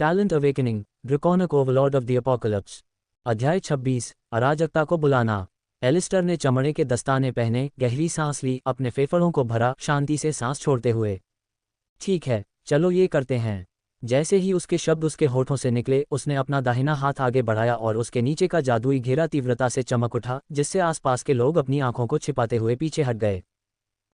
Talent awakening, draconic overlord of the apocalypse. अध्याय 26, अराजकता को बुलाना। एलिस्टर ने चमड़े के दस्ताने पहने, गहरी सांस ली, अपने फेफड़ों को भरा, शांति से सांस छोड़ते हुए। ठीक है, चलो ये करते हैं। जैसे ही उसके शब्द उसके होठों से निकले, उसने अपना दाहिना हाथ आगे बढ़ाया और उसके नीचे का जादुई घेरा तीव्रता से चमक उठा, जिससे आसपास के लोग अपनी आंखों को छिपाते हुए पीछे हट गए।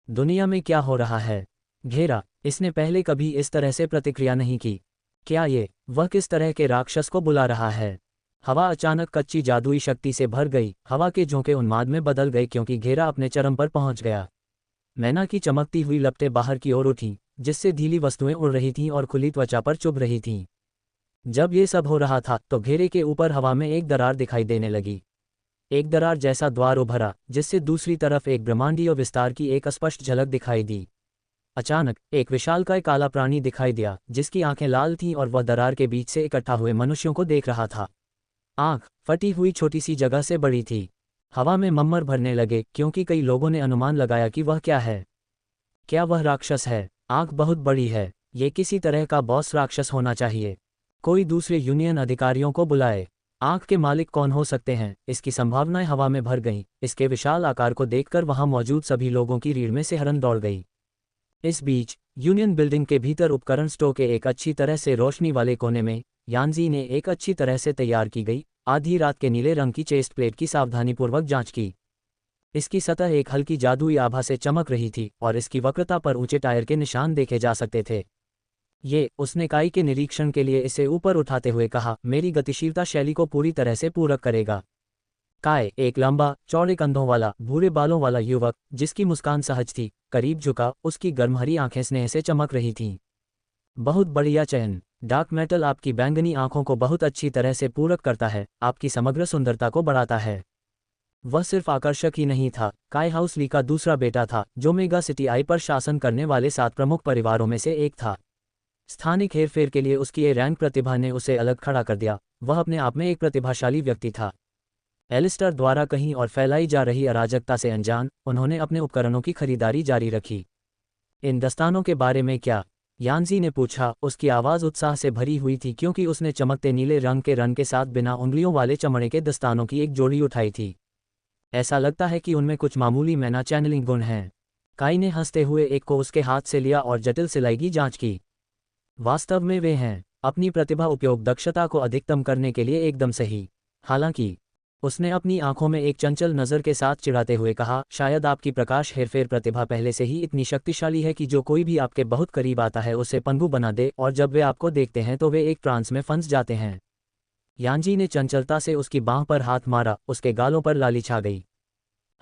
दुनिया में क्या हो रहा है? घेरा। इसने पहले कभी इस तरह से प्रतिक्रिया नहीं की। क्या ये वह किस तरह के राक्षस को बुला रहा है? हवा अचानक कच्ची जादुई शक्ति से भर गई। हवा के झोंके उन्माद में बदल गए क्योंकि घेरा अपने चरम पर पहुंच गया। मैना की चमकती हुई लपटें बाहर की ओर उठीं, जिससे ढीली वस्तुएं उड़ रही थीं और खुली त्वचा पर चुभ रही थीं। जब ये सब हो रहा था तो घेरे के ऊपर हवा में एक दरार दिखाई देने लगी। एक दरार जैसा द्वार उभरा, जिससे दूसरी तरफ एक ब्रह्मांडीय विस्तार की एक स्पष्ट झलक दिखाई दी। अचानक एक विशालकाय काला प्राणी दिखाई दिया, जिसकी आंखें लाल थीं और वह दरार के बीच से इकट्ठा हुए मनुष्यों को देख रहा था। आंख फटी हुई छोटी सी जगह से बड़ी थी। हवा में मम्मर भरने लगे क्योंकि कई लोगों ने अनुमान लगाया कि वह क्या है। क्या वह राक्षस है? आंख बहुत बड़ी है। ये किसी तरह का बॉस राक्षस होना चाहिए। कोई दूसरे यूनियन अधिकारियों को बुलाए। आंख के मालिक कौन हो सकते हैं? इसकी संभावनाएं हवा में भर गईं। इसके विशाल आकार को देखकर वहां मौजूद सभी लोगों की रीढ़ में सिहरन दौड़ गई। इस बीच यूनियन बिल्डिंग के भीतर उपकरण स्टोर के एक अच्छी तरह से रोशनी वाले कोने में यानजी ने एक अच्छी तरह से तैयार की गई आधी रात के नीले रंग की चेस्ट प्लेट की सावधानीपूर्वक जांच की। इसकी सतह एक हल्की जादुई आभा से चमक रही थी और इसकी वक्रता पर ऊंचे टायर के निशान देखे जा सकते थे। उसने काई के निरीक्षण के लिए इसे ऊपर उठाते हुए कहा, मेरी गतिशीलता शैली को पूरी तरह से पूरक करेगा। काय, एक लंबा, चौड़े कंधों वाला, भूरे बालों वाला युवक, जिसकी मुस्कान सहज थी, करीब झुका। उसकी गर्म हरी आंखें स्नेह से चमक रही थीं। बहुत बढ़िया चयन। डार्क मेटल आपकी बैंगनी आंखों को बहुत अच्छी तरह से पूरक करता है, आपकी समग्र सुंदरता को बढ़ाता है। वह सिर्फ आकर्षक ही नहीं था, काय हाउस ली का दूसरा बेटा था, जो मेगा सिटी आई पर शासन करने वाले 7 प्रमुख परिवारों में से एक था। स्थानिक हेरफेर के लिए उसकी रैंक प्रतिभा ने उसे अलग खड़ा कर दिया। वह अपने आप में एक प्रतिभाशाली व्यक्ति था। एलिस्टर द्वारा कहीं और फैलाई जा रही अराजकता से अनजान, उन्होंने अपने उपकरणों की खरीदारी जारी रखी। इन दस्तानों के बारे में क्या? यानजी ने पूछा। उसकी आवाज़ उत्साह से भरी हुई थी क्योंकि उसने चमकते नीले रंग के रन के साथ बिना उंगलियों वाले चमड़े के दस्तानों की एक जोड़ी उठाई थी। ऐसा लगता है कि उनमें कुछ मामूली मैना चैनलिंग गुण हैं। काई ने हंसते हुए एक को उसके हाथ से लिया और जटिल सिलाई की जांच की। वास्तव में वे हैं। अपनी प्रतिभा उपयोग दक्षता को अधिकतम करने के लिए एकदम सही। हालांकि, उसने अपनी आंखों में एक चंचल नज़र के साथ चिढ़ाते हुए कहा, शायद आपकी प्रकाश हेरफेर प्रतिभा पहले से ही इतनी शक्तिशाली है कि जो कोई भी आपके बहुत करीब आता है उसे पंगु बना दे, और जब वे आपको देखते हैं तो वे एक ट्रांस में फंस जाते हैं। यानजी ने चंचलता से उसकी बांह पर हाथ मारा। उसके गालों पर लाली छा गई।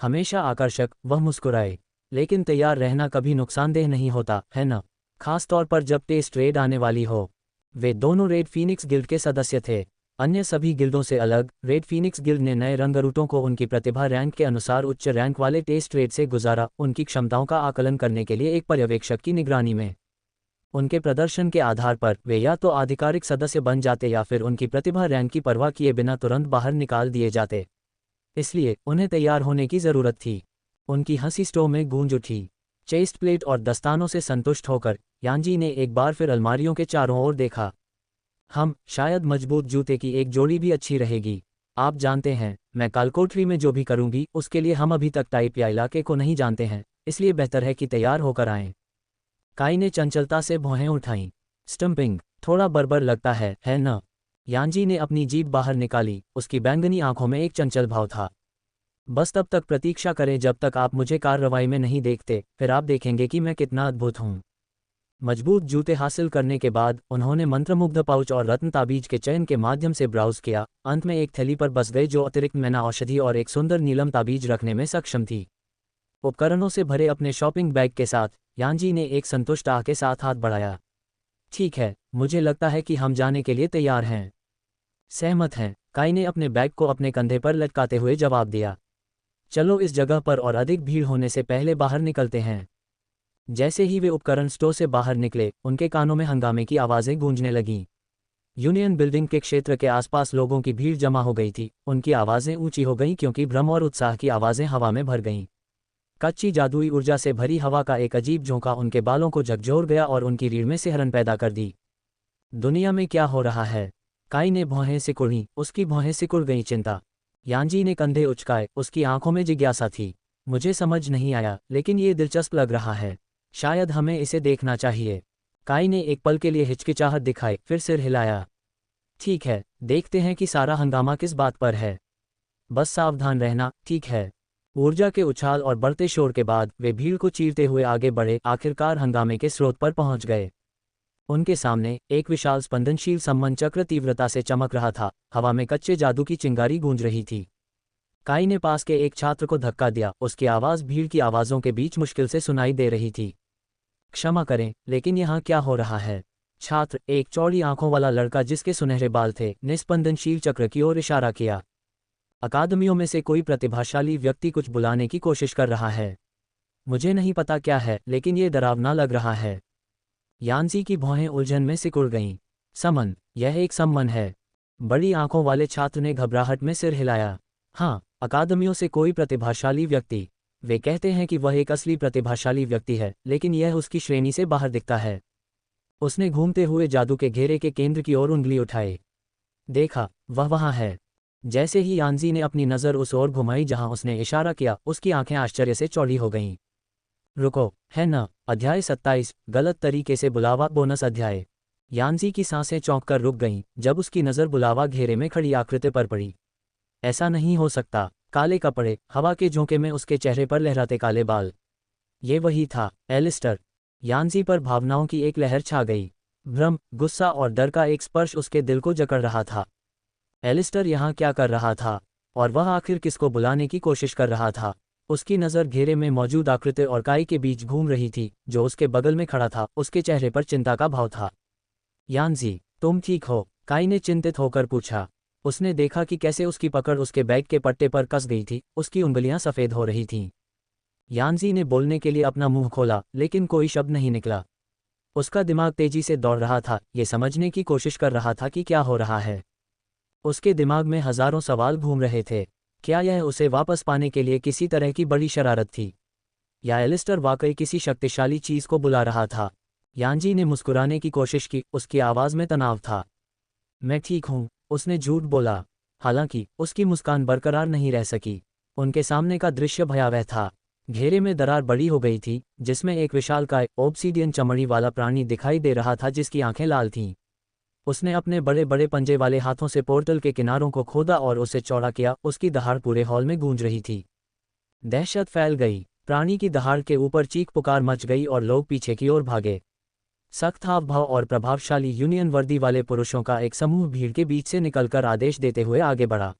हमेशा आकर्षक, वह मुस्कुराए। लेकिन तैयार रहना कभी नुकसानदेह नहीं होता, है न? खास तौर पर जब टेस्ट रेड आने वाली हो। वे दोनों रेड फीनिक्स गिल्ड के सदस्य थे। अन्य सभी गिल्डों से अलग, रेड फीनिक्स गिल्ड ने नए रंगरूटों को उनकी प्रतिभा रैंक के अनुसार उच्च रैंक वाले टेस्ट रेड से गुजारा, उनकी क्षमताओं का आकलन करने के लिए एक पर्यवेक्षक की निगरानी में। उनके प्रदर्शन के आधार पर वे या तो आधिकारिक सदस्य बन जाते या फिर उनकी प्रतिभा रैंक की परवाह किए बिना तुरंत बाहर निकाल दिए जाते। इसलिए उन्हें तैयार होने की ज़रूरत थी। उनकी हंसी स्टोर में गूंज उठी। चेस्ट प्लेट और दस्तानों से संतुष्ट होकर यानजी ने एक बार फिर अलमारियों के चारों ओर देखा। शायद मजबूत जूते की एक जोड़ी भी अच्छी रहेगी। आप जानते हैं, मैं कालकोठरी में जो भी करूंगी उसके लिए हम अभी तक टाइप या इलाके को नहीं जानते हैं, इसलिए बेहतर है कि तैयार होकर आएं। काई ने चंचलता से भौहें उठाईं। स्टंपिंग, थोड़ा बर्बर लगता है न? यानजी ने अपनी जीभ बाहर निकाली। उसकी बैंगनी आंखों में एक चंचल भाव था। बस तब तक प्रतीक्षा करें जब तक आप मुझे कार्रवाई में नहीं देखते, फिर आप देखेंगे कि मैं कितना अद्भुत हूं। मजबूत जूते हासिल करने के बाद उन्होंने मंत्रमुग्ध पाउच और रत्न ताबीज के चयन के माध्यम से ब्राउज किया। अंत में एक थैली पर बस गए जो अतिरिक्त मैना औषधि और एक सुंदर नीलम ताबीज रखने में सक्षम थी। उपकरणों से भरे अपने शॉपिंग बैग के साथ यानजी ने एक संतुष्ट आह के साथ हाथ बढ़ाया। ठीक है, मुझे लगता है कि हम जाने के लिए तैयार हैं। सहमत हैं, काई ने अपने बैग को अपने कंधे पर लटकाते हुए जवाब दिया। चलो इस जगह पर और अधिक भीड़ होने से पहले बाहर निकलते हैं। जैसे ही वे उपकरण स्टोर से बाहर निकले, उनके कानों में हंगामे की आवाज़ें गूंजने लगीं। यूनियन बिल्डिंग के क्षेत्र के आसपास लोगों की भीड़ जमा हो गई थी। उनकी आवाज़ें ऊंची हो गईं क्योंकि भ्रम और उत्साह की आवाज़ें हवा में भर गईं। कच्ची जादुई ऊर्जा से भरी हवा का एक अजीब झोंका उनके बालों को झकझोर गया और उनकी रीढ़ में सिहरन पैदा कर दी। दुनिया में क्या हो रहा है? काई ने भौहें सिकुड़ी, उसकी भौहें सिकुड़ गई। चिंता। यानजी ने कंधे उचकाए, उसकी आंखों में जिज्ञासा थी। मुझे समझ नहीं आया, लेकिन ये दिलचस्प लग रहा है। शायद हमें इसे देखना चाहिए। काई ने एक पल के लिए हिचकिचाहट दिखाई, फिर सिर हिलाया। ठीक है, देखते हैं कि सारा हंगामा किस बात पर है। बस सावधान रहना, ठीक है। ऊर्जा के उछाल और बढ़ते शोर के बाद वे भीड़ को चीरते हुए आगे बढ़े, आखिरकार हंगामे के स्रोत पर पहुंच गए। उनके सामने एक विशाल स्पंदनशील सम्मन चक्र तीव्रता से चमक रहा था, हवा में कच्चे जादू की चिंगारी गूंज रही थी। काई ने पास के एक छात्र को धक्का दिया, उसकी आवाज़ भीड़ की आवाज़ों के बीच मुश्किल से सुनाई दे रही थी। क्षमा करें, लेकिन यहाँ क्या हो रहा है? छात्र, एक चौड़ी आंखों वाला लड़का जिसके सुनहरे बाल थे, ने स्पंदनशील चक्र की ओर इशारा किया। अकादमियों में से कोई प्रतिभाशाली व्यक्ति कुछ बुलाने की कोशिश कर रहा है। मुझे नहीं पता क्या है, लेकिन ये डरावना लग रहा है। यानजी की भौहें उलझन में सिकुड़ गईं। समन, यह एक सम्मन है। बड़ी आंखों वाले छात्र ने घबराहट में सिर हिलाया। हाँ, अकादमियों से कोई प्रतिभाशाली व्यक्ति। वे कहते हैं कि वह एक असली प्रतिभाशाली व्यक्ति है, लेकिन यह उसकी श्रेणी से बाहर दिखता है। उसने घूमते हुए जादू के घेरे के केंद्र की ओर उंगली उठाई। देखा, वह वहाँ है। जैसे ही यानजी ने अपनी नज़र उस ओर घुमाई जहां उसने इशारा किया, उसकी आंखें आश्चर्य से चौड़ी हो गईं। रुको, है ना? अध्याय 27, गलत तरीके से बुलावा। बोनस अध्याय। यानजी की सांसें चौंककर रुक गईं जब उसकी नज़र बुलावा घेरे में खड़ी आकृति पर पड़ी। ऐसा नहीं हो सकता। काले कपड़े, हवा के झोंके में उसके चेहरे पर लहराते काले बाल। ये वही था, एलिस्टर। यानजी पर भावनाओं की एक लहर छा गई। भ्रम, गुस्सा और डर का एक स्पर्श उसके दिल को जकड़ रहा था। एलिस्टर यहाँ क्या कर रहा था? और वह आखिर किसको बुलाने की कोशिश कर रहा था? उसकी नज़र घेरे में मौजूद आकृति और काई के बीच घूम रही थी, जो उसके बगल में खड़ा था। उसके चेहरे पर चिंता का भाव था। यानजी, तुम ठीक हो? काई ने चिंतित होकर पूछा। उसने देखा कि कैसे उसकी पकड़ उसके बैग के पट्टे पर कस गई थी, उसकी उंगलियां सफ़ेद हो रही थीं। यानजी ने बोलने के लिए अपना मुंह खोला, लेकिन कोई शब्द नहीं निकला। उसका दिमाग तेजी से दौड़ रहा था, ये समझने की कोशिश कर रहा था कि क्या हो रहा है। उसके दिमाग में हजारों सवाल घूम रहे थे। क्या यह उसे वापस पाने के लिए किसी तरह की बड़ी शरारत थी, या एलिस्टर वाकई किसी शक्तिशाली चीज को बुला रहा था? यानजी ने मुस्कुराने की कोशिश की, उसकी आवाज में तनाव था। मैं ठीक हूं, उसने झूठ बोला। हालांकि उसकी मुस्कान बरकरार नहीं रह सकी। उनके सामने का दृश्य भयावह था। घेरे में दरार बड़ी हो गई थी, जिसमें एक विशालकाय ओब्सीडियन चमड़ी वाला प्राणी दिखाई दे रहा था जिसकी आंखें लाल थीं। उसने अपने बड़े बड़े पंजे वाले हाथों से पोर्टल के किनारों को खोदा और उसे चौड़ा किया। उसकी दहाड़ पूरे हॉल में गूंज रही थी। दहशत फैल गई। प्राणी की दहाड़ के ऊपर चीख पुकार मच गई और लोग पीछे की ओर भागे। सख्त हाव भाव और प्रभावशाली यूनियन वर्दी वाले पुरुषों का एक समूह भीड़ के बीच से निकलकर आदेश देते हुए आगे बढ़ा।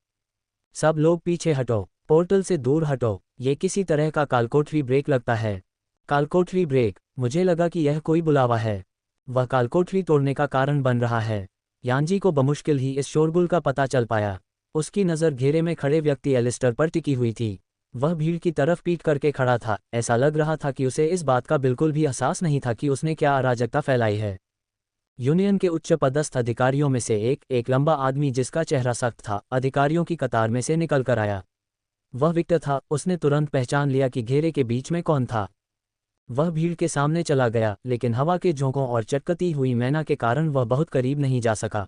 सब लोग पीछे हटो, पोर्टल से दूर हटो। ये किसी तरह का कालकोठरी ब्रेक लगता है। कालकोठरी ब्रेक? मुझे लगा कि यह कोई बुलावा है। वह कालकोठरी तोड़ने का कारण बन रहा है। यानजी को बमुश्किल ही इस शोरगुल का पता चल पाया। उसकी नज़र घेरे में खड़े व्यक्ति एलिस्टर पर टिकी हुई थी। वह भीड़ की तरफ पीट करके खड़ा था। ऐसा लग रहा था कि उसे इस बात का बिल्कुल भी एहसास नहीं था कि उसने क्या अराजकता फैलाई है। यूनियन के उच्च पदस्थ अधिकारियों में से एक लंबा आदमी जिसका चेहरा सख्त था, अधिकारियों की कतार में से निकल कर आया। वह विक्टर था। उसने तुरंत पहचान लिया कि घेरे के बीच में कौन था। वह भीड़ के सामने चला गया, लेकिन हवा के झोंकों और चटकती हुई मैना के कारण वह बहुत करीब नहीं जा सका।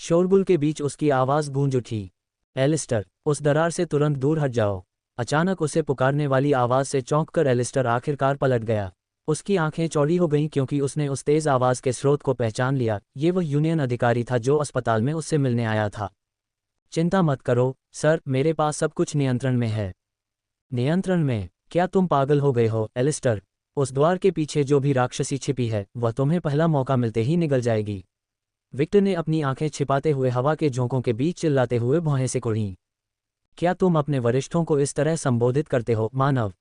शोरगुल के बीच उसकी आवाज़ गूंज उठी। एलिस्टर, उस दरार से तुरंत दूर हट जाओ। अचानक उसे पुकारने वाली आवाज़ से चौंककर एलिस्टर आखिरकार पलट गया। उसकी आंखें चौड़ी हो गईं क्योंकि उसने उस तेज़ आवाज़ के स्रोत को पहचान लिया। ये वह यूनियन अधिकारी था जो अस्पताल में उससे मिलने आया था। चिंता मत करो सर, मेरे पास सब कुछ नियंत्रण में है। नियंत्रण में? क्या तुम पागल हो गए हो एलिस्टर? उस द्वार के पीछे जो भी राक्षसी छिपी है, वह तुम्हें पहला मौका मिलते ही निगल जाएगी। विक्टर ने अपनी आंखें छिपाते हुए हवा के झोंकों के बीच चिल्लाते हुए भौहें सिकुड़ीं। क्या तुम अपने वरिष्ठों को इस तरह संबोधित करते हो, मानव?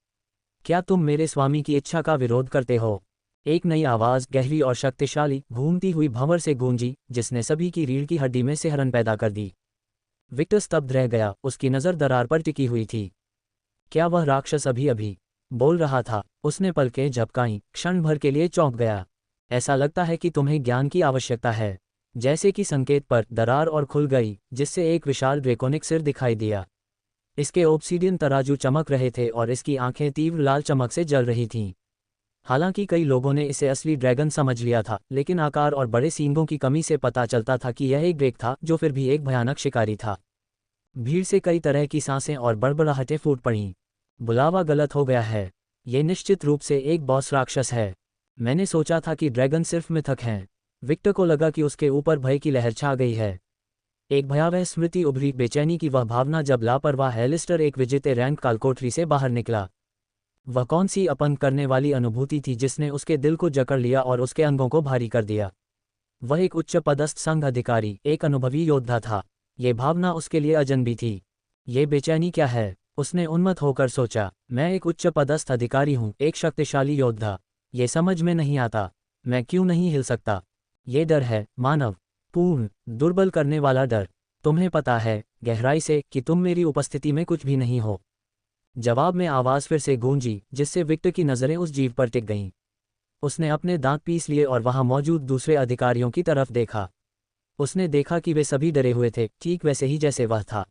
क्या तुम मेरे स्वामी की इच्छा का विरोध करते हो? एक नई आवाज़, गहरी और शक्तिशाली, घूमती हुई भंवर से गूंजी, जिसने सभी की रीढ़ की हड्डी में सिहरन पैदा कर दी। विक्टर स्तब्ध रह गया। उसकी नज़र दरार पर टिकी हुई थी। क्या वह राक्षस अभी अभी बोल रहा था? उसने पलकें झपकाईं, क्षण भर के लिए चौंक गया। ऐसा लगता है कि तुम्हें ज्ञान की आवश्यकता है। जैसे कि संकेत पर दरार और खुल गई, जिससे एक विशाल ड्रेकोनिक सिर दिखाई दिया। इसके ओब्सीडियन तराजू चमक रहे थे और इसकी आंखें तीव्र लाल चमक से जल रही थीं। हालांकि कई लोगों ने इसे असली ड्रैगन समझ लिया था, लेकिन आकार और बड़े सींगों की कमी से पता चलता था कि यह एक ड्रेक था जो फिर भी एक भयानक शिकारी था। भीड़ से कई तरह की सांसें और बड़बड़ाहटें फूट पड़ीं। बुलावा गलत हो गया है। ये निश्चित रूप से एक बॉस राक्षस है। मैंने सोचा था कि ड्रैगन सिर्फ मिथक हैं। विक्टर को लगा कि उसके ऊपर भय की लहर छा गई है। एक भयावह स्मृति उभरी, बेचैनी की वह भावना जब लापरवाह एलिस्टर एक विजेते रैंक कालकोठरी से बाहर निकला। वह कौन सी अपंग करने वाली अनुभूति थी जिसने उसके दिल को जकड़ लिया और उसके अंगों को भारी कर दिया। वह एक उच्च पदस्थ संघ अधिकारी, एक अनुभवी योद्धा था। ये भावना उसके लिए अजनबी थी। ये बेचैनी क्या है? उसने उन्मत्त होकर सोचा। मैं एक उच्च पदस्थ अधिकारी हूँ, एक शक्तिशाली योद्धा। ये समझ में नहीं आता। मैं क्यों नहीं हिल सकता? ये डर है, मानव पूर्ण, दुर्बल करने वाला डर। तुम्हें पता है, गहराई से, कि तुम मेरी उपस्थिति में कुछ भी नहीं हो। जवाब में आवाज़ फिर से गूंजी, जिससे विक्टर की नज़रें उस जीव पर टिक गईं। उसने अपने दांत पीस लिए और वहां मौजूद दूसरे अधिकारियों की तरफ देखा। उसने देखा कि वे सभी डरे हुए थे, ठीक वैसे ही जैसे वह था।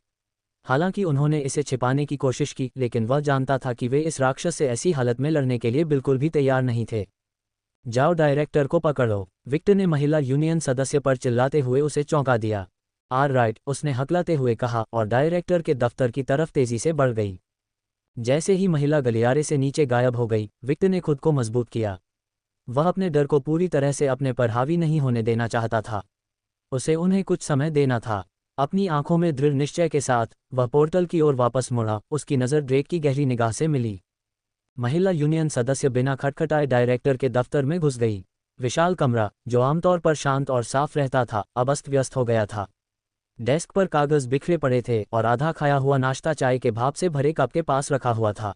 हालांकि उन्होंने इसे छिपाने की कोशिश की, लेकिन वह जानता था कि वे इस राक्षस से ऐसी हालत में लड़ने के लिए बिल्कुल भी तैयार नहीं थे। जाओ, डायरेक्टर को पकड़ो, विक्टर ने महिला यूनियन सदस्य पर चिल्लाते हुए उसे चौंका दिया। राइट, उसने हकलाते हुए कहा और डायरेक्टर के दफ्तर की तरफ तेजी से बढ़ गई। जैसे ही महिला गलियारे से नीचे गायब हो गई, विक्टर ने खुद को मजबूत किया। वह अपने डर को पूरी तरह से अपने पर हावी नहीं होने देना चाहता था। उसे उन्हें कुछ समय देना था। अपनी आंखों में दृढ़ निश्चय के साथ वह पोर्टल की ओर वापस मुड़ा। उसकी नज़र ड्रेक की गहरी निगाह से मिली। महिला यूनियन सदस्य बिना खटखटाए डायरेक्टर के दफ्तर में घुस गई। विशाल कमरा, जो आमतौर पर शांत और साफ रहता था, अब अस्त व्यस्त हो गया था। डेस्क पर कागज बिखरे पड़े थे और आधा खाया हुआ नाश्ता चाय के भाप से भरे कप के पास रखा हुआ था।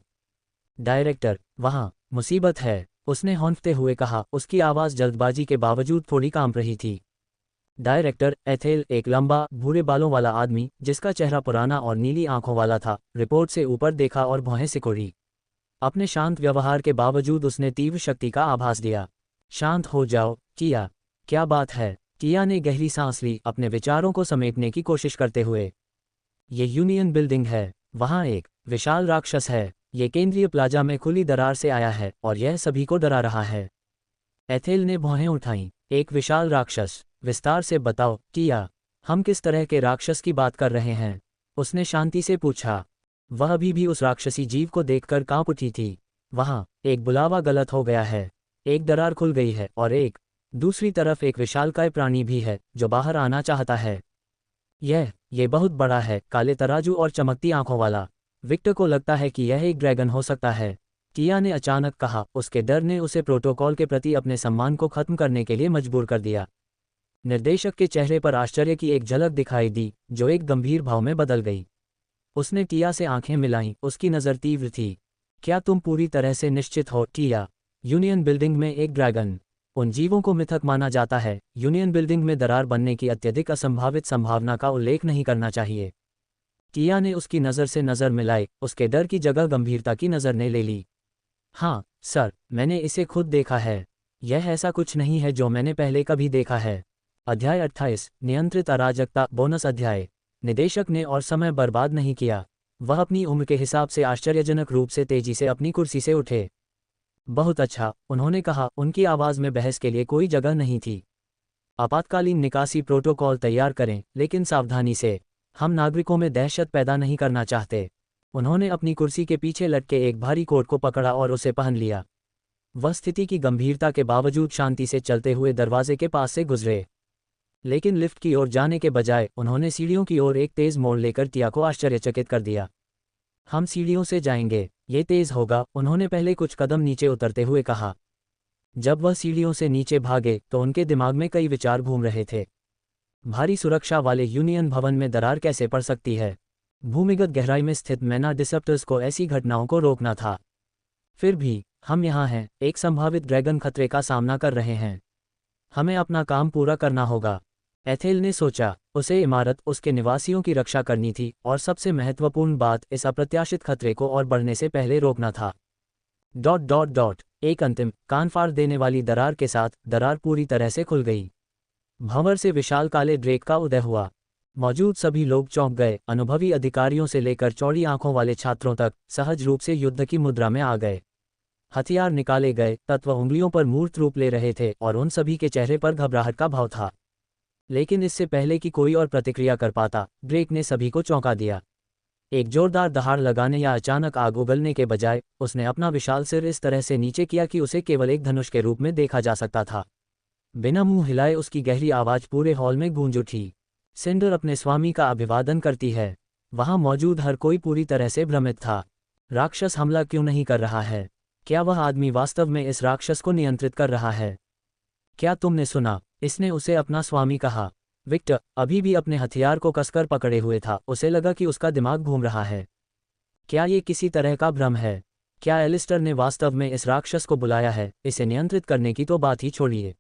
डायरेक्टर, वहाँ मुसीबत है, उसने हौंफते हुए कहा। उसकी आवाज़ जल्दबाजी के बावजूद थोड़ी कांप रही थी। डायरेक्टर एथेल, एक लंबा, भूरे बालों वाला आदमी, जिसका चेहरा पुराना और नीली आंखों वाला था, रिपोर्ट से ऊपर देखा और भौहें सिकोड़ी। अपने शांत व्यवहार के बावजूद उसने तीव्र शक्ति का आभास दिया। शांत हो जाओ, टिया। क्या बात है? टिया ने गहरी सांस ली, अपने विचारों को समेटने की कोशिश करते हुए। ये यूनियन बिल्डिंग है। वहाँ एक विशाल राक्षस है। ये केंद्रीय प्लाजा में खुली दरार से आया है और यह सभी को डरा रहा है। एथेल ने भौहें उठाईं। एक विशाल राक्षस? विस्तार से बताओ, टिया। हम किस तरह के राक्षस की बात कर रहे हैं? उसने शांति से पूछा। वह अभी भी उस राक्षसी जीव को देखकर कांप उठी थी। वहाँ एक बुलावा गलत हो गया है। एक दरार खुल गई है और दूसरी तरफ एक विशालकाय प्राणी भी है जो बाहर आना चाहता है। ये बहुत बड़ा है, काले तराजू और चमकती आंखों वाला। विक्टर को लगता है कि यह एक ड्रैगन हो सकता है, टिया ने अचानक कहा। उसके डर ने उसे प्रोटोकॉल के प्रति अपने सम्मान को खत्म करने के लिए मजबूर कर दिया। निर्देशक के चेहरे पर आश्चर्य की एक झलक दिखाई दी, जो एक गंभीर भाव में बदल गई। उसने टिया से आंखें मिलाईं, उसकी नज़र तीव्र थी। क्या तुम पूरी तरह से निश्चित हो, टिया? यूनियन बिल्डिंग में एक ड्रैगन? उन जीवों को मिथक माना जाता है। यूनियन बिल्डिंग में दरार बनने की अत्यधिक असंभावित संभावना का उल्लेख नहीं करना चाहिए। टिया ने उसकी नज़र से नज़र मिलाई। उसके डर की जगह गंभीरता की नज़र ने ले ली। हाँ सर, मैंने इसे खुद देखा है। यह ऐसा कुछ नहीं है जो मैंने पहले कभी देखा है। अध्याय 28, नियंत्रित अराजकता, बोनस अध्याय। निदेशक ने और समय बर्बाद नहीं किया। वह अपनी उम्र के हिसाब से आश्चर्यजनक रूप से तेजी से अपनी कुर्सी से उठे। बहुत अच्छा, उन्होंने कहा। उनकी आवाज़ में बहस के लिए कोई जगह नहीं थी। आपातकालीन निकासी प्रोटोकॉल तैयार करें, लेकिन सावधानी से। हम नागरिकों में दहशत पैदा नहीं करना चाहते। उन्होंने अपनी कुर्सी के पीछे लटके एक भारी कोट को पकड़ा और उसे पहन लिया। वह स्थिति की गंभीरता के बावजूद शांति से चलते हुए दरवाजे के पास से गुजरे। लेकिन लिफ्ट की ओर जाने के बजाय उन्होंने सीढ़ियों की ओर एक तेज मोड़ लेकर टिया को आश्चर्यचकित कर दिया। हम सीढ़ियों से जाएंगे, ये तेज होगा, उन्होंने पहले कुछ कदम नीचे उतरते हुए कहा। जब वह सीढ़ियों से नीचे भागे तो उनके दिमाग में कई विचार घूम रहे थे। भारी सुरक्षा वाले यूनियन भवन में दरार कैसे पड़ सकती है? भूमिगत गहराई में स्थित मैना डिसेप्टर्स को ऐसी घटनाओं को रोकना था। फिर भी हम यहाँ हैं, एक संभावित ड्रैगन खतरे का सामना कर रहे हैं। हमें अपना काम पूरा करना होगा। एथेल ने सोचा। उसे इमारत, उसके निवासियों की रक्षा करनी थी और सबसे महत्वपूर्ण बात, इस अप्रत्याशित खतरे को और बढ़ने से पहले रोकना था। ... एक अंतिम, कान फाड़ देने वाली दरार के साथ दरार पूरी तरह से खुल गई। भंवर से विशाल काले ड्रेक का उदय हुआ। मौजूद सभी लोग चौंक गए। अनुभवी अधिकारियों से लेकर चौड़ी आंखों वाले छात्रों तक सहज रूप से युद्ध की मुद्रा में आ गए। हथियार निकाले गए, तत्व उंगलियों पर मूर्त रूप ले रहे थे और उन सभी के चेहरे पर घबराहट का भाव था। लेकिन इससे पहले कि कोई और प्रतिक्रिया कर पाता, ड्रेक ने सभी को चौंका दिया। एक जोरदार दहाड़ लगाने या अचानक आग उगलने के बजाय उसने अपना विशाल सिर इस तरह से नीचे किया कि उसे केवल एक धनुष के रूप में देखा जा सकता था। बिना मुंह हिलाए उसकी गहरी आवाज पूरे हॉल में गूंज उठी। सिंडर अपने स्वामी का अभिवादन करती है। वहां मौजूद हर कोई पूरी तरह से भ्रमित था। राक्षस हमला क्यों नहीं कर रहा है? क्या वह आदमी वास्तव में इस राक्षस को नियंत्रित कर रहा है? क्या तुमने सुना? इसने उसे अपना स्वामी कहा। विक्टर अभी भी अपने हथियार को कसकर पकड़े हुए था। उसे लगा कि उसका दिमाग घूम रहा है। क्या ये किसी तरह का भ्रम है? क्या एलिस्टर ने वास्तव में इस राक्षस को बुलाया है? इसे नियंत्रित करने की तो बात ही छोड़िए।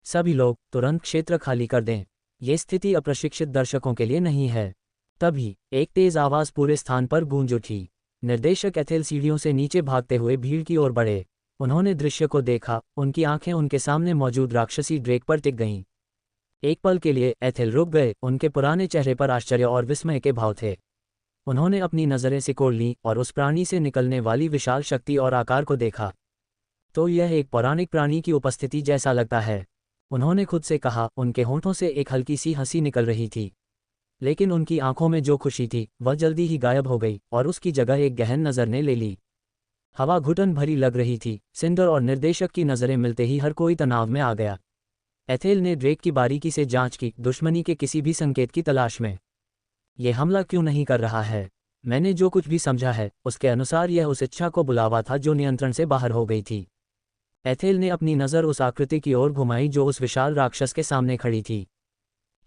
सभी लोग तुरंत क्षेत्र खाली कर दें। ये स्थिति अप्रशिक्षित दर्शकों के लिए नहीं है। तभी एक तेज आवाज पूरे स्थान पर गूंज उठी। निर्देशक एथेल सीढ़ियों से नीचे भागते हुए भीड़ की ओर बढ़े। उन्होंने दृश्य को देखा। उनकी आंखें उनके सामने मौजूद राक्षसी ड्रेक पर टिक गईं। एक पल के लिए एथेल रुक गए। उनके पुराने चेहरे पर आश्चर्य और विस्मय के भाव थे। उन्होंने अपनी नजरें सिकोड़ लीं और उस प्राणी से निकलने वाली विशाल शक्ति और आकार को देखा। तो यह एक पौराणिक प्राणी की उपस्थिति जैसा लगता है, उन्होंने खुद से कहा। उनके होंठों से एक हल्की सी हंसी निकल रही थी, लेकिन उनकी आंखों में जो खुशी थी वह जल्दी ही गायब हो गई और उसकी जगह एक गहन नज़र ने ले ली। हवा घुटन भरी लग रही थी। सिंडर और निर्देशक की नज़रें मिलते ही हर कोई तनाव में आ गया। एथेल ने ड्रेक की बारीकी से जांच की, दुश्मनी के किसी भी संकेत की तलाश में। यह हमला क्यों नहीं कर रहा है? मैंने जो कुछ भी समझा है उसके अनुसार यह उस इच्छा को बुलावा था जो नियंत्रण से बाहर हो गई थी। एथेल ने अपनी नज़र उस आकृति की ओर घुमाई जो उस विशाल राक्षस के सामने खड़ी थी।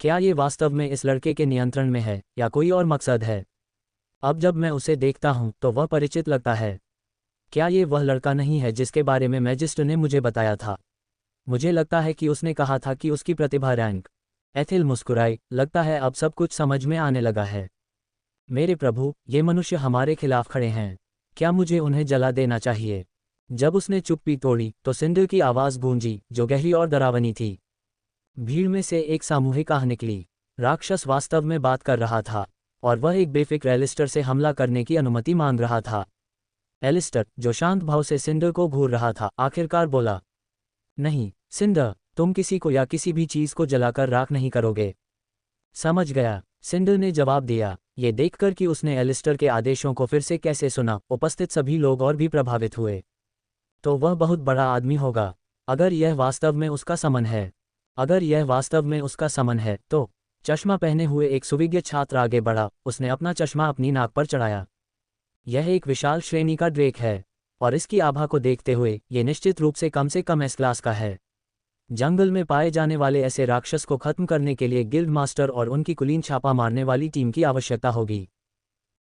क्या ये वास्तव में इस लड़के के नियंत्रण में है या कोई और मकसद है? अब जब मैं उसे देखता हूं तो वह परिचित लगता है। क्या ये वह लड़का नहीं है जिसके बारे में मैजिस्टर ने मुझे बताया था? मुझे लगता है कि उसने कहा था कि उसकी प्रतिभा रैंक। एथेल मुस्कुराई। लगता है अब सब कुछ समझ में आने लगा है। मेरे प्रभु, ये मनुष्य हमारे खिलाफ खड़े हैं। क्या मुझे उन्हें जला देना चाहिए? जब उसने चुप्पी तोड़ी तो सिंडर की आवाज़ गूंजी जो गहरी और डरावनी थी। भीड़ में से एक सामूहिक आह निकली। राक्षस वास्तव में बात कर रहा था और वह एक बेफिक्र एलिस्टर से हमला करने की अनुमति मांग रहा था। एलिस्टर, जो शांत भाव से सिंडर को घूर रहा था, आखिरकार बोला, नहीं सिंडर, तुम किसी को या किसी भी चीज़ को जलाकर राख नहीं करोगे। समझ गया, सिंडर ने जवाब दिया। ये देखकर कि उसने एलिस्टर के आदेशों को फिर से कैसे सुना, उपस्थित सभी लोग और भी प्रभावित हुए। तो वह बहुत बड़ा आदमी होगा। अगर यह वास्तव में उसका समन है, अगर यह वास्तव में उसका समन है तो। चश्मा पहने हुए एक सुविज्ञ छात्र आगे बढ़ा। उसने अपना चश्मा अपनी नाक पर चढ़ाया। यह एक विशाल श्रेणी का ड्रेक है और इसकी आभा को देखते हुए ये निश्चित रूप से कम एस क्लास का है। जंगल में पाए जाने वाले ऐसे राक्षस को खत्म करने के लिए गिल्ड मास्टर और उनकी कुलीन छापा मारने वाली टीम की आवश्यकता होगी,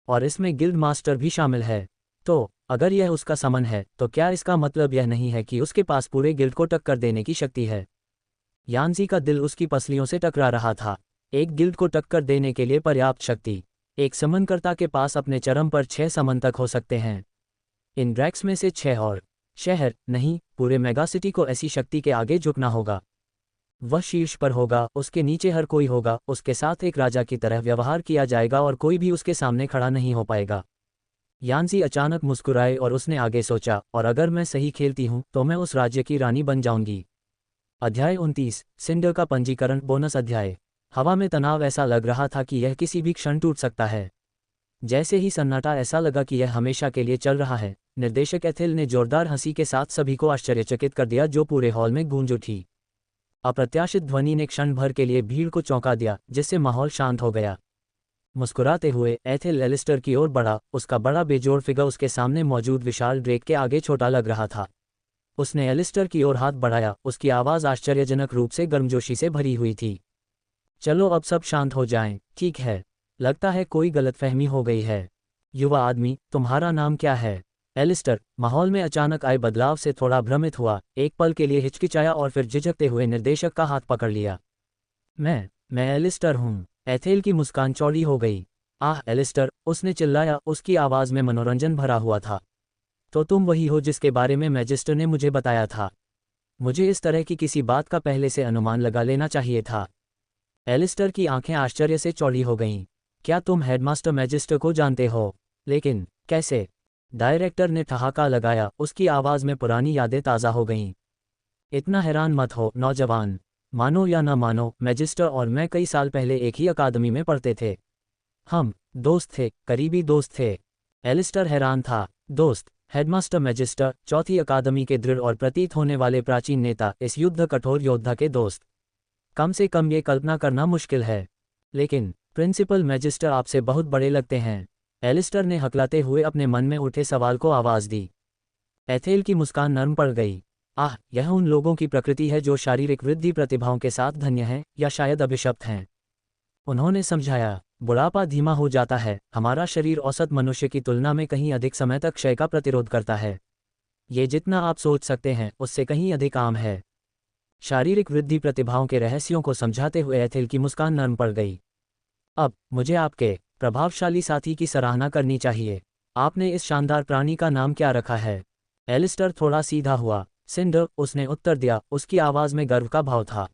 और इसमें गिल्ड मास्टर भी शामिल है। तो अगर यह उसका समन है तो क्या इसका मतलब यह नहीं है कि उसके पास पूरे गिल्ड को टक्कर देने की शक्ति है? यान्सी का दिल उसकी पसलियों से टकरा रहा था। एक गिल्ड को टक्कर देने के लिए पर्याप्त शक्ति एक समनकर्ता के पास अपने चरम पर 6 समन तक हो सकते हैं। इन ड्रैक्स में से 6 और शहर नहीं, पूरे मेगासिटी को ऐसी शक्ति के आगे झुकना होगा। वह शीर्ष पर होगा, उसके नीचे हर कोई होगा, उसके साथ एक राजा की तरह व्यवहार किया जाएगा और कोई भी उसके सामने खड़ा नहीं हो पाएगा। यान्सी अचानक मुस्कुराए और उसने आगे सोचा, और अगर मैं सही खेलती हूँ तो मैं उस राज्य की रानी बन जाऊंगी। अध्याय 29, सिंडर का पंजीकरण बोनस अध्याय। हवा में तनाव ऐसा लग रहा था कि यह किसी भी क्षण टूट सकता है। जैसे ही सन्नाटा ऐसा लगा कि यह हमेशा के लिए चल रहा है, निर्देशक एथेल ने जोरदार हंसी के साथ सभी को आश्चर्यचकित कर दिया जो पूरे हॉल में गूंज उठी। अप्रत्याशित ध्वनि ने क्षण भर के लिए भीड़ को चौंका दिया, जिससे माहौल शांत हो गया। मुस्कुराते हुए एथेल एलिस्टर की ओर बढ़ा। उसका बड़ा बेजोड़ फिगर उसके सामने मौजूद विशाल ड्रेक के आगे छोटा लग रहा था। उसने एलिस्टर की ओर हाथ बढ़ाया। उसकी आवाज़ आश्चर्यजनक रूप से गर्मजोशी से भरी हुई थी। चलो अब सब शांत हो जाएं, ठीक है? लगता है कोई गलतफहमी हो गई है। युवा आदमी, तुम्हारा नाम क्या है? एलिस्टर माहौल में अचानक आए बदलाव से थोड़ा भ्रमित हुआ, एक पल के लिए हिचकिचाया और फिर झिझकते हुए निर्देशक का हाथ पकड़ लिया। मैं एलिस्टर हूँ। एथेल की मुस्कान चौड़ी हो गई। आह एलिस्टर, उसने चिल्लाया, उसकी आवाज़ में मनोरंजन भरा हुआ था। तो तुम वही हो जिसके बारे में मैजिस्टर ने मुझे बताया था। मुझे इस तरह की किसी बात का पहले से अनुमान लगा लेना चाहिए था। एलिस्टर की आंखें आश्चर्य से चौड़ी हो गईं। क्या तुम हेडमास्टर मैजिस्टर को जानते हो? लेकिन कैसे? डायरेक्टर ने ठहाका लगाया, उसकी आवाज़ में पुरानी यादें ताज़ा हो गईं। इतना हैरान मत हो नौजवान, मानो या न मानो, मैजिस्टर और मैं कई साल पहले एक ही अकादमी में पढ़ते थे। हम दोस्त थे, करीबी दोस्त थे। एलिस्टर हैरान था। दोस्त? हेडमास्टर मैजिस्टर, चौथी अकादमी के दृढ़ और प्रतीत होने वाले प्राचीन नेता, इस युद्ध कठोर योद्धा के दोस्त। कम से कम ये कल्पना करना मुश्किल है। लेकिन प्रिंसिपल मैजिस्टर आपसे बहुत बड़े लगते हैं। एलिस्टर ने हकलाते हुए अपने मन में उठे सवाल को आवाज़ दी। एथेल की मुस्कान नर्म पड़ गई। आह, यह उन लोगों की प्रकृति है जो शारीरिक वृद्धि प्रतिभाओं के साथ धन्य हैं, या शायद अभिशप्त हैं। उन्होंने समझाया, बुढ़ापा धीमा हो जाता है, हमारा शरीर औसत मनुष्य की तुलना में कहीं अधिक समय तक क्षय का प्रतिरोध करता है। ये जितना आप सोच सकते हैं उससे कहीं अधिक आम है। शारीरिक वृद्धि प्रतिभाओं के रहस्यों को समझाते हुए एथेल की मुस्कान नर्म पड़ गई। अब मुझे आपके प्रभावशाली साथी की सराहना करनी चाहिए। आपने इस शानदार प्राणी का नाम क्या रखा है? एलिस्टर थोड़ा सीधा हुआ। सिंडर, उसने उत्तर दिया, उसकी आवाज़ में गर्व का भाव था।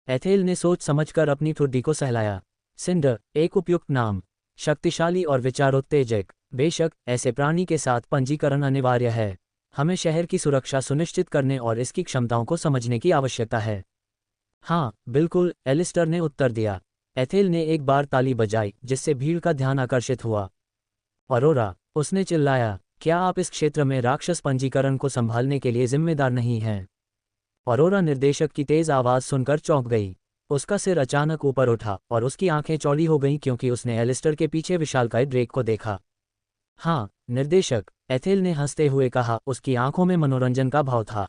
एथेल ने सोच समझकर अपनी ठुड्डी को सहलाया। सिंडर, एक उपयुक्त नाम, शक्तिशाली और विचारोत्तेजक। बेशक, ऐसे प्राणी के साथ पंजीकरण अनिवार्य है। हमें शहर की सुरक्षा सुनिश्चित करने और इसकी क्षमताओं को समझने की आवश्यकता है। हाँ बिल्कुल, एलिस्टर ने उत्तर दिया। एथेल ने एक बार ताली बजाई, जिससे भीड़ का ध्यान आकर्षित हुआ। अरोरा, उसने चिल्लाया, क्या आप इस क्षेत्र में राक्षस पंजीकरण को संभालने के लिए जिम्मेदार नहीं हैं? अरोरा निर्देशक की तेज आवाज़ सुनकर चौंक गई। उसका सिर अचानक ऊपर उठा और उसकी आंखें चौड़ी हो गईं क्योंकि उसने एलिस्टर के पीछे विशालकाय ड्रेक को देखा। हाँ निर्देशक, एथेल ने हंसते हुए कहा, उसकी आंखों में मनोरंजन का भाव था।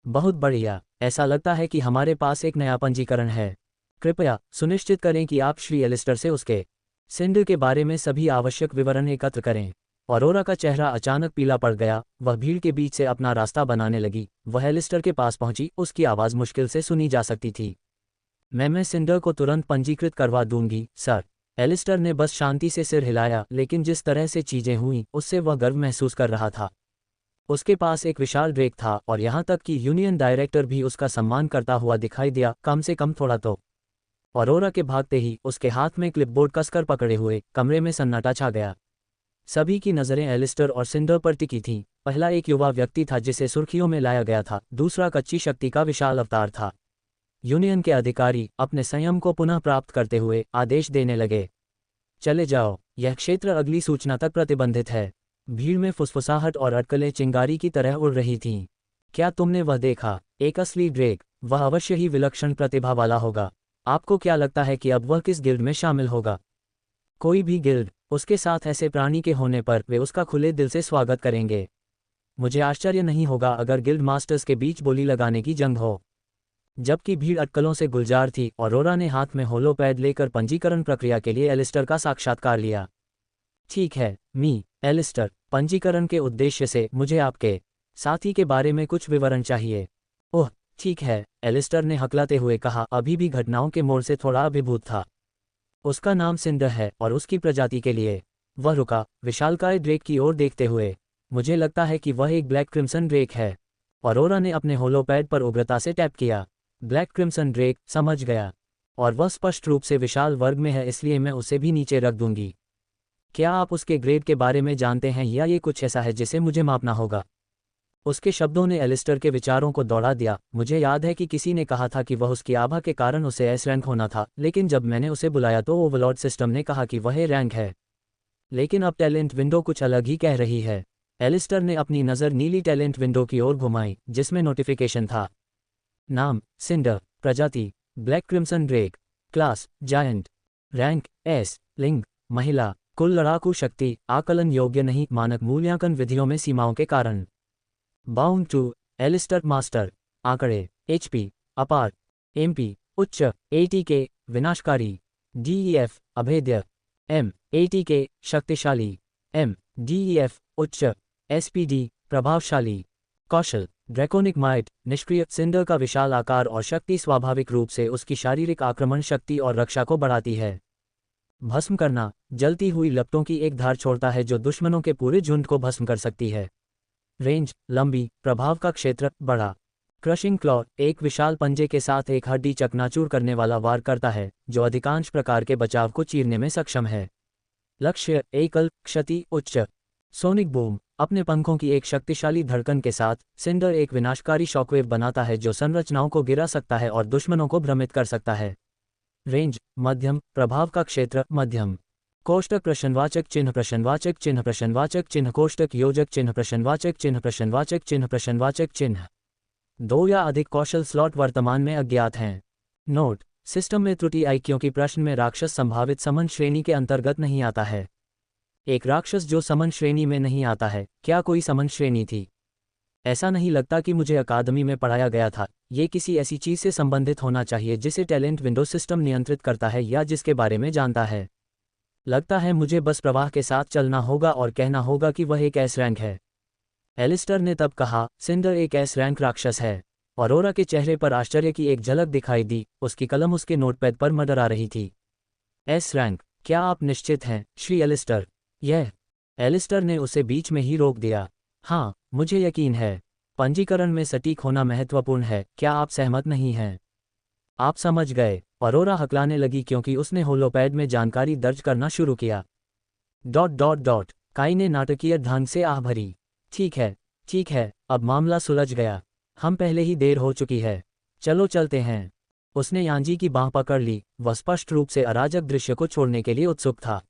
बहुत बढ़िया, ऐसा लगता है कि हमारे पास एक नया पंजीकरण है। कृपया सुनिश्चित करें कि आप श्री एलिस्टर से उसके सिंडर के बारे में सभी आवश्यक विवरण एकत्र करें। अरोरा का चेहरा अचानक पीला पड़ गया। वह भीड़ के बीच से अपना रास्ता बनाने लगी। वह एलिस्टर के पास पहुंची, उसकी आवाज़ मुश्किल से सुनी जा सकती थी। मैं सिंडर को तुरंत पंजीकृत करवा दूंगी, सर। एलिस्टर ने बस शांति से सिर हिलाया, लेकिन जिस तरह से चीजें हुईं उससे वह गर्व महसूस कर रहा था। उसके पास एक विशाल ड्रेक था और यहाँ तक कि यूनियन डायरेक्टर भी उसका सम्मान करता हुआ दिखाई दिया, कम से कम थोड़ा तो। अरोरा के भागते ही उसके हाथ में क्लिपबोर्ड कसकर पकड़े हुए कमरे में सन्नाटा छा गया। सभी की नज़रें एलिस्टर और सिंडर पर टिकी थीं। पहला एक युवा व्यक्ति था जिसे सुर्खियों में लाया गया था, दूसरा कच्ची शक्ति का विशाल अवतार था। यूनियन के अधिकारी अपने संयम को पुनः प्राप्त करते हुए आदेश देने लगे, चले जाओ, यह क्षेत्र अगली सूचना तक प्रतिबंधित है। भीड़ में फुसफुसाहट और अटकलें चिंगारी की तरह उड़ रही थीं। क्या तुमने वह देखा? एक असली ड्रेक। वह अवश्य ही विलक्षण प्रतिभा वाला होगा। आपको क्या लगता है कि अब वह किस गिल्ड में शामिल होगा? कोई भी गिल्ड। उसके साथ ऐसे प्राणी के होने पर वे उसका खुले दिल से स्वागत करेंगे। मुझे आश्चर्य नहीं होगा अगर गिल्ड मास्टर्स के बीच बोली लगाने की जंग हो। जबकि भीड़ अटकलों से गुलजार थी, अरोरा ने हाथ में होलोपैड लेकर पंजीकरण प्रक्रिया के लिए एलिस्टर का साक्षात्कार लिया। ठीक है एलिस्टर, पंजीकरण के उद्देश्य से मुझे आपके साथी के बारे में कुछ विवरण चाहिए। ओह ठीक है, एलिस्टर ने हकलाते हुए कहा, अभी भी घटनाओं के मोड़ से थोड़ा अभिभूत था। उसका नाम सिंडर है और उसकी प्रजाति के लिए। वह रुका, विशालकाय ड्रेक की ओर देखते हुए। मुझे लगता है कि वह एक ब्लैक क्रिम्सन ड्रेक है। अरोरा ने अपने होलोपैड पर उग्रता से टैप किया। ब्लैक क्रिम्सन ड्रेक, समझ गया। और वह स्पष्ट रूप से विशाल वर्ग में है, इसलिए मैं उसे भी नीचे रख दूंगी। क्या आप उसके ग्रेड के बारे में जानते हैं या ये कुछ ऐसा है जिसे मुझे मापना होगा? उसके शब्दों ने एलिस्टर के विचारों को दौड़ा दिया। मुझे याद है कि किसी ने कहा था कि वह उसकी आभा के कारण उसे एस रैंक होना था, लेकिन जब मैंने उसे बुलाया तो ओवरलॉर्ड सिस्टम ने कहा कि वह ए रैंक है। लेकिन अब टैलेंट विंडो कुछ अलग ही कह रही है। एलिस्टर ने अपनी नज़र नीली टैलेंट विंडो की ओर घुमाई, जिसमें नोटिफिकेशन था। नाम सिंडर, प्रजाति black crimson Drake, class giant, rank S, लिंग महिला, कुल लड़ाकू शक्ति आकलन योग्य नहीं, मानक मूल्यांकन विधियों में सीमाओं के कारण। बाउंड टू एलिस्टर मास्टर। आंकड़े HP अपार, MP उच्च, ATK विनाशकारी, DEF अभेद्य, M ATK शक्तिशाली, M DEF उच्च, SPD प्रभावशाली। कौशल ड्रैकोनिक माइट निष्क्रिय। सिंडर का विशाल आकार और शक्ति स्वाभाविक रूप से उसकी शारीरिक आक्रमण शक्ति और रक्षा को बढ़ाती है। भस्म करना जलती हुई लपटों की एक धार छोड़ता है जो दुश्मनों के पूरे झुंड को भस्म कर सकती है। रेंज लंबी, प्रभाव का क्षेत्र बड़ा। क्रशिंग क्लॉ एक विशाल पंजे के साथ एक हड्डी चकनाचूर करने वाला वार करता है जो अधिकांश प्रकार के बचाव को चीरने में सक्षम है। लक्ष्य एकल, क्षति उच्च। Sonic boom. अपने पंखों की एक शक्तिशाली धड़कन के साथ सिंडर एक विनाशकारी शॉकवेव बनाता है जो संरचनाओं को गिरा सकता है और दुश्मनों को भ्रमित कर सकता है। रेंज मध्यम, प्रभाव का क्षेत्र मध्यम। कोष्टक प्रश्नवाचक चिन्ह प्रश्नवाचक चिन्ह प्रश्नवाचक चिन्ह कोष्टक योजक चिन्ह प्रश्नवाचक चिन्ह प्रश्नवाचक चिन्ह प्रश्नवाचक चिन्ह। 2 या अधिक कौशल स्लॉट वर्तमान में अज्ञात हैं। नोट: सिस्टम में त्रुटि आई क्योंकि प्रश्न में राक्षस संभावित समन श्रेणी के अंतर्गत नहीं आता है। एक राक्षस जो समन श्रेणी में नहीं आता है, क्या कोई समन श्रेणी थी? ऐसा नहीं लगता कि मुझे अकादमी में पढ़ाया गया था। ये किसी ऐसी चीज़ से संबंधित होना चाहिए जिसे टैलेंट विंडो सिस्टम नियंत्रित करता है या जिसके बारे में जानता है। लगता है मुझे बस प्रवाह के साथ चलना होगा और कहना होगा कि वह एक एस रैंक है। एलिस्टर ने तब कहा, सिंडर एक एस रैंक राक्षस है। ऑरोरा के चेहरे पर आश्चर्य की एक झलक दिखाई दी, उसकी कलम उसके नोटपैड पर मंडरा रही थी। एस रैंक, क्या आप निश्चित हैं, श्री एलिस्टर? यह। एलिस्टर ने उसे बीच में ही रोक दिया। हाँ, मुझे यकीन है। पंजीकरण में सटीक होना महत्वपूर्ण है, क्या आप सहमत नहीं हैं? आप समझ गए। ऑरोरा हकलाने लगी क्योंकि उसने होलोपैड में जानकारी दर्ज करना शुरू किया। ... काई ने नाटकीय ढंग से आह भरी। ठीक है, अब मामला सुलझ गया। हम पहले ही देर हो चुकी है। चलो चलते हैं। उसने यांजी की बाँह पकड़ ली, वह स्पष्ट रूप से अराजक दृश्य को छोड़ने के लिए उत्सुक था।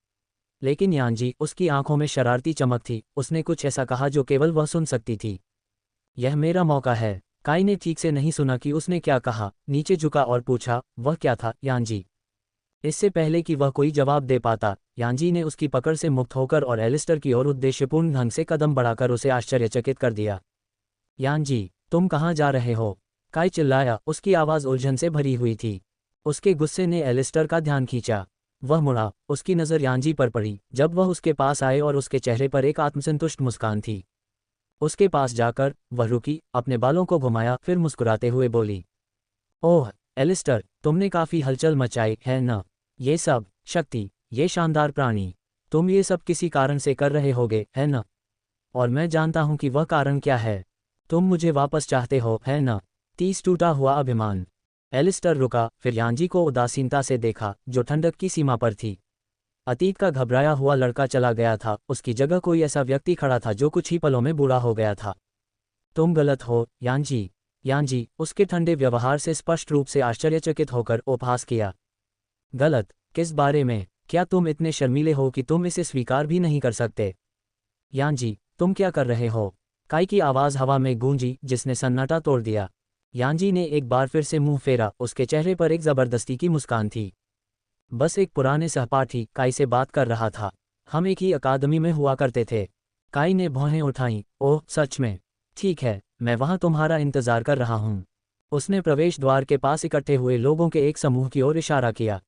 लेकिन यांजी, उसकी आंखों में शरारती चमक थी, उसने कुछ ऐसा कहा जो केवल वह सुन सकती थी। यह मेरा मौका है। काई ने ठीक से नहीं सुना कि उसने क्या कहा, नीचे झुका और पूछा, वह क्या था, यांजी? इससे पहले कि वह कोई जवाब दे पाता, यांजी ने उसकी पकड़ से मुक्त होकर और एलिस्टर की ओर उद्देश्यपूर्ण ढंग से कदम बढ़ाकर उसे आश्चर्यचकित कर दिया। यांजी, तुम कहाँ जा रहे हो? काई चिल्लाया, उसकी आवाज़ उलझन से भरी हुई थी। उसके गुस्से ने एलिस्टर का ध्यान खींचा। वह मुड़ा, उसकी नज़र यांजी पर पड़ी, जब वह उसके पास आए और उसके चेहरे पर एक आत्मसंतुष्ट मुस्कान थी। उसके पास जाकर वह रुकी, अपने बालों को घुमाया, फिर मुस्कुराते हुए बोली, ओह एलिस्टर, तुमने काफ़ी हलचल मचाई है न? ये सब शक्ति, ये शानदार प्राणी, तुम ये सब किसी कारण से कर रहे होगे, है न? और मैं जानता हूं कि वह कारण क्या है। तुम मुझे वापस चाहते हो, है न? 30 टूटा हुआ अभिमान। एलिस्टर रुका, फिर यांजी को उदासीनता से देखा, जो ठंडक की सीमा पर थी। अतीत का घबराया हुआ लड़का चला गया था, उसकी जगह कोई ऐसा व्यक्ति खड़ा था जो कुछ ही पलों में बूढ़ा हो गया था। तुम गलत हो, यांजी। यांजी, उसके ठंडे व्यवहार से स्पष्ट रूप से आश्चर्यचकित होकर उपहास किया। गलत? किस बारे में? क्या तुम इतने शर्मीले हो कि तुम इसे स्वीकार भी नहीं कर सकते? यांजी, तुम क्या कर रहे हो? काई की आवाज़ हवा में गूंजी, जिसने सन्नाटा तोड़ दिया। यांजी ने एक बार फिर से मुंह फेरा, उसके चेहरे पर एक जबरदस्ती की मुस्कान थी। बस एक पुराने सहपाठी काई से बात कर रहा था। हम एक ही अकादमी में हुआ करते थे। काई ने भौहें उठाईं, ओह सच में? ठीक है, मैं वहाँ तुम्हारा इंतज़ार कर रहा हूँ। उसने प्रवेश द्वार के पास इकट्ठे हुए लोगों के एक समूह की ओर इशारा किया।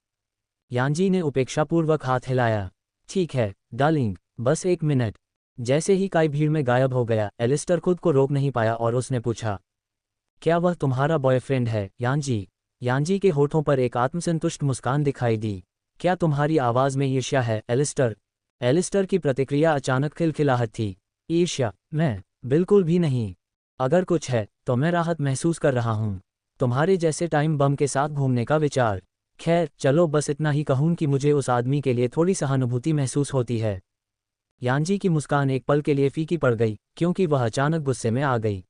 यांजी ने उपेक्षापूर्वक हाथ हिलाया। ठीक है, डार्लिंग, बस 1 मिनट। जैसे ही काई भीड़ में गायब हो गया, एलिस्टर खुद को रोक नहीं पाया और उसने पूछा, क्या वह तुम्हारा बॉयफ्रेंड है, यांजी? यांजी के होठों पर एक आत्मसंतुष्ट मुस्कान दिखाई दी। क्या तुम्हारी आवाज़ में ईर्ष्या है, एलिस्टर? एलिस्टर की प्रतिक्रिया अचानक खिलखिलाहट थी। ईर्ष्या? मैं बिल्कुल भी नहीं। अगर कुछ है तो मैं राहत महसूस कर रहा हूँ। तुम्हारे जैसे टाइम बम के साथ घूमने का विचार। खैर, चलो बस इतना ही कहूँ कि मुझे उस आदमी के लिए थोड़ी सहानुभूति महसूस होती है। यांजी की मुस्कान एक पल के लिए फीकी पड़ गई, क्योंकि वह अचानक गुस्से में आ गई।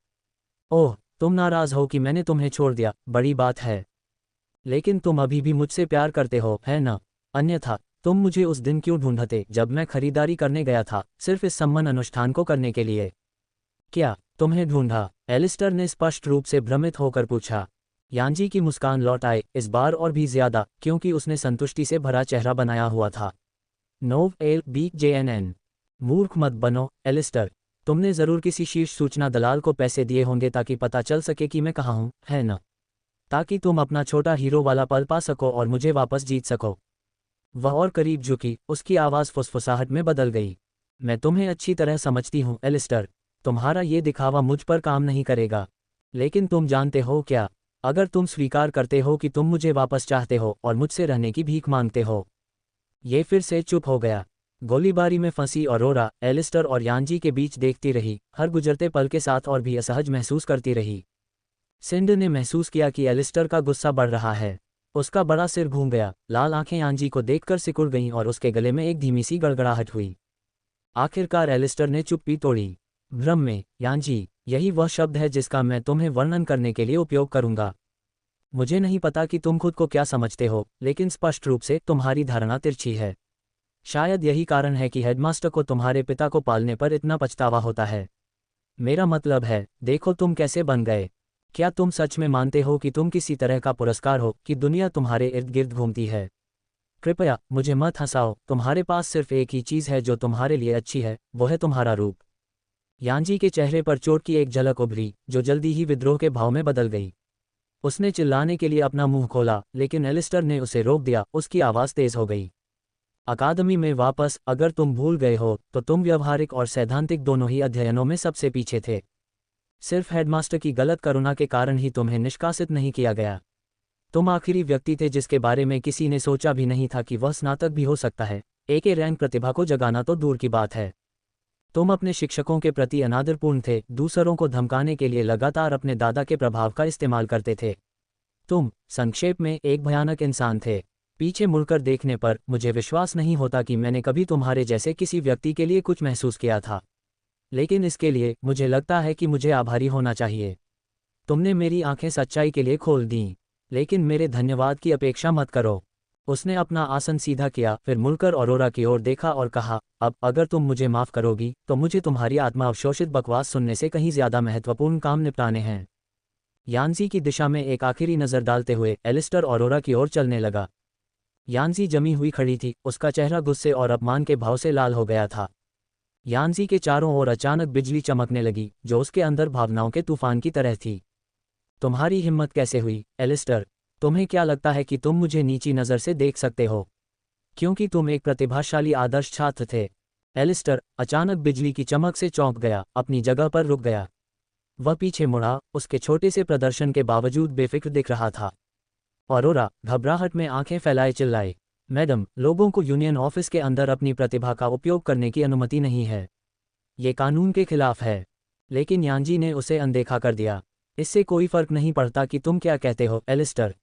ओह, तुम नाराज़ हो कि मैंने तुम्हें छोड़ दिया, बड़ी बात है। लेकिन तुम अभी भी मुझसे प्यार करते हो, है न? अन्यथा तुम मुझे उस दिन क्यों ढूंढते जब मैं खरीदारी करने गया था, सिर्फ इस सम्मान अनुष्ठान को करने के लिए? क्या तुम्हें ढूंढा? एलिस्टर ने स्पष्ट रूप से भ्रमित होकर पूछा। यांजी की मुस्कान लौट आए, इस बार और भी ज्यादा, क्योंकि उसने संतुष्टि से भरा चेहरा बनाया हुआ था। नोव एल बी JNN। मूर्ख मत बनो, एलिस्टर। तुमने ज़रूर किसी शीर्ष सूचना दलाल को पैसे दिए होंगे ताकि पता चल सके कि मैं कहाँ हूँ, है न? ताकि तुम अपना छोटा हीरो वाला पल पा सको और मुझे वापस जीत सको। वह और करीब झुकी, उसकी आवाज़ फुसफुसाहट में बदल गई। मैं तुम्हें अच्छी तरह समझती हूँ, एलिस्टर। तुम्हारा ये दिखावा मुझ पर काम नहीं करेगा। लेकिन तुम जानते हो क्या? अगर तुम स्वीकार करते हो कि तुम मुझे वापस चाहते हो और मुझसे रहने की भीख मांगते हो। ये फिर से चुप हो गया। गोलीबारी में फंसी ऑरोरा एलिस्टर और यांजी के बीच देखती रही, हर गुजरते पल के साथ और भी असहज महसूस करती रही। सिंड ने महसूस किया कि एलिस्टर का गुस्सा बढ़ रहा है। उसका बड़ा सिर घूम गया, लाल आंखें यांजी को देखकर सिकुड़ गईं और उसके गले में एक धीमी सी गड़गड़ाहट हुई। आखिरकार एलिस्टर ने चुप्पी तोड़ी। भ्रम में, यांजी, यही वह शब्द है जिसका मैं तुम्हें वर्णन करने के लिए उपयोग करूंगा। मुझे नहीं पता कि तुम खुद को क्या समझते हो, लेकिन स्पष्ट रूप से तुम्हारी धारणा तिरछी है। शायद यही कारण है कि हेडमास्टर को तुम्हारे पिता को पालने पर इतना पछतावा होता है। मेरा मतलब है, देखो तुम कैसे बन गए। क्या तुम सच में मानते हो कि तुम किसी तरह का पुरस्कार हो कि दुनिया तुम्हारे इर्द गिर्द घूमती है? कृपया मुझे मत हंसाओ, तुम्हारे पास सिर्फ एक ही चीज़ है जो तुम्हारे लिए अच्छी है, वो है तुम्हारा रूप। यांजी के चेहरे पर चोट की एक झलक उभरी, जो जल्दी ही विद्रोह के भाव में बदल गई। उसने चिल्लाने के लिए अपना मुंह खोला, लेकिन एलिस्टर ने उसे रोक दिया। उसकी आवाज़ तेज हो गई। अकादमी में वापस, अगर तुम भूल गए हो तो तुम व्यवहारिक और सैद्धांतिक दोनों ही अध्ययनों में सबसे पीछे थे। सिर्फ हेडमास्टर की गलत करुणा के कारण ही तुम्हें निष्कासित नहीं किया गया। तुम आखिरी व्यक्ति थे जिसके बारे में किसी ने सोचा भी नहीं था कि वह स्नातक भी हो सकता है। एक रैंक प्रतिभा को जगाना तो दूर की बात है। तुम अपने शिक्षकों के प्रति अनादरपूर्ण थे, दूसरों को धमकाने के लिए लगातार अपने दादा के प्रभाव का इस्तेमाल करते थे। तुम, संक्षेप में, एक भयानक इंसान थे। पीछे मुड़कर देखने पर मुझे विश्वास नहीं होता कि मैंने कभी तुम्हारे जैसे किसी व्यक्ति के लिए कुछ महसूस किया था। लेकिन इसके लिए मुझे लगता है कि मुझे आभारी होना चाहिए। तुमने मेरी आंखें सच्चाई के लिए खोल दीं, लेकिन मेरे धन्यवाद की अपेक्षा मत करो। उसने अपना आसन सीधा किया, फिर मुड़कर ऑरोरा की ओर देखा और कहा, अब अगर तुम मुझे माफ़ करोगी तो मुझे तुम्हारी आत्मा अवशोषित बकवास सुनने से कहीं ज़्यादा महत्वपूर्ण काम निपटाने हैं। यांजी की दिशा में एक आखिरी नज़र डालते हुए एलिस्टर ऑरोरा की ओर चलने लगा। यांजी जमी हुई खड़ी थी, उसका चेहरा गुस्से और अपमान के भाव से लाल हो गया था। यांजी के चारों ओर अचानक बिजली चमकने लगी, जो उसके अंदर भावनाओं के तूफान की तरह थी। तुम्हारी हिम्मत कैसे हुई, एलिस्टर? तुम्हें क्या लगता है कि तुम मुझे नीची नज़र से देख सकते हो? क्योंकि तुम एक प्रतिभाशाली आदर्श छात्र थे। एलिस्टर अचानक बिजली की चमक से चौंक गया, अपनी जगह पर रुक गया। वह पीछे मुड़ा, उसके छोटे से प्रदर्शन के बावजूद बेफिक्र दिख रहा था। ऑरोरा घबराहट में आंखें फैलाए चिल्लाई, मैडम, लोगों को यूनियन ऑफिस के अंदर अपनी प्रतिभा का उपयोग करने की अनुमति नहीं है। ये कानून के खिलाफ है। लेकिन यांजी ने उसे अनदेखा कर दिया। इससे कोई फर्क नहीं पड़ता कि तुम क्या कहते हो, एलिस्टर।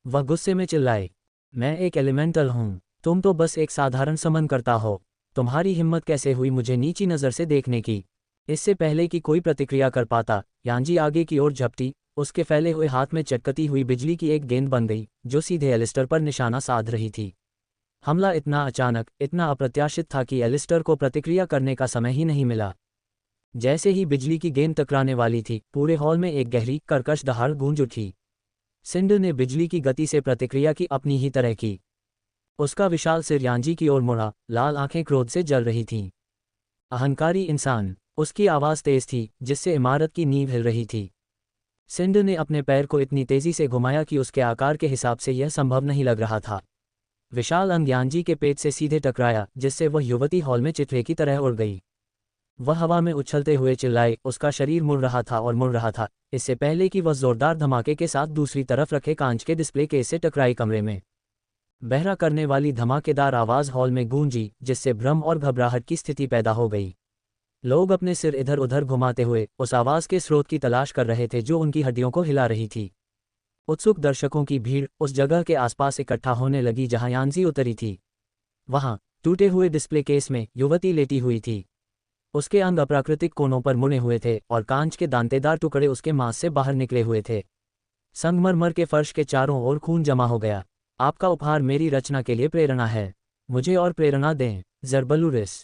वह गुस्से में चिल्लाए, मैं एक एलिमेंटल हूँ, तुम तो बस एक साधारण समन करता हो। तुम्हारी हिम्मत कैसे हुई मुझे नीची नज़र से देखने की? इससे पहले कि कोई प्रतिक्रिया कर पाता, यांजी आगे की ओर झपटी। उसके फैले हुए हाथ में चटकती हुई बिजली की एक गेंद बन गई, जो सीधे एलिस्टर पर निशाना साध रही थी। हमला इतना अचानक, इतना अप्रत्याशित था कि एलिस्टर को प्रतिक्रिया करने का समय ही नहीं मिला। जैसे ही बिजली की गेंद टकराने वाली थी, पूरे हॉल में एक गहरी, कर्कश दहाड़ गूंज उठी। सिंडर ने बिजली की गति से प्रतिक्रिया की, अपनी ही तरह की। उसका विशाल सिर यांजी की ओर मुड़ा, लाल आंखें क्रोध से जल रही थीं। अहंकारी इंसान, उसकी आवाज़ तेज थी, जिससे इमारत की नींव हिल रही थी। सिंडर ने अपने पैर को इतनी तेजी से घुमाया कि उसके आकार के हिसाब से यह संभव नहीं लग रहा था। विशाल अंग यांजी के पेट से सीधे टकराया, जिससे वह युवती हॉल में चितवे की तरह उड़ गई। वह हवा में उछलते हुए चिल्लाई, उसका शरीर मुड़ रहा था और मुड़ रहा था, इससे पहले कि वह जोरदार धमाके के साथ दूसरी तरफ रखे कांच के डिस्प्ले केस से टकराई। कमरे में बहरा करने वाली धमाकेदार आवाज़ हॉल में गूंजी, जिससे भ्रम और घबराहट की स्थिति पैदा हो गई। लोग अपने सिर इधर उधर घुमाते हुए उस आवाज़ के स्रोत की तलाश कर रहे थे जो उनकी हड्डियों को हिला रही थी। उत्सुक दर्शकों की भीड़ उस जगह के आसपास इकट्ठा होने लगी जहां यांजी उतरी थी। वहां टूटे हुए डिस्प्ले केस में युवती लेटी हुई थी। उसके अंग अप्राकृतिक कोनों पर मुड़े हुए थे और कांच के दांतेदार टुकड़े उसके मांस से बाहर निकले हुए थे। संगमरमर के फर्श के चारों ओर खून जमा हो गया। आपका उपहार मेरी रचना के लिए प्रेरणा है। मुझे और प्रेरणा दें, ज़रबलुरिस।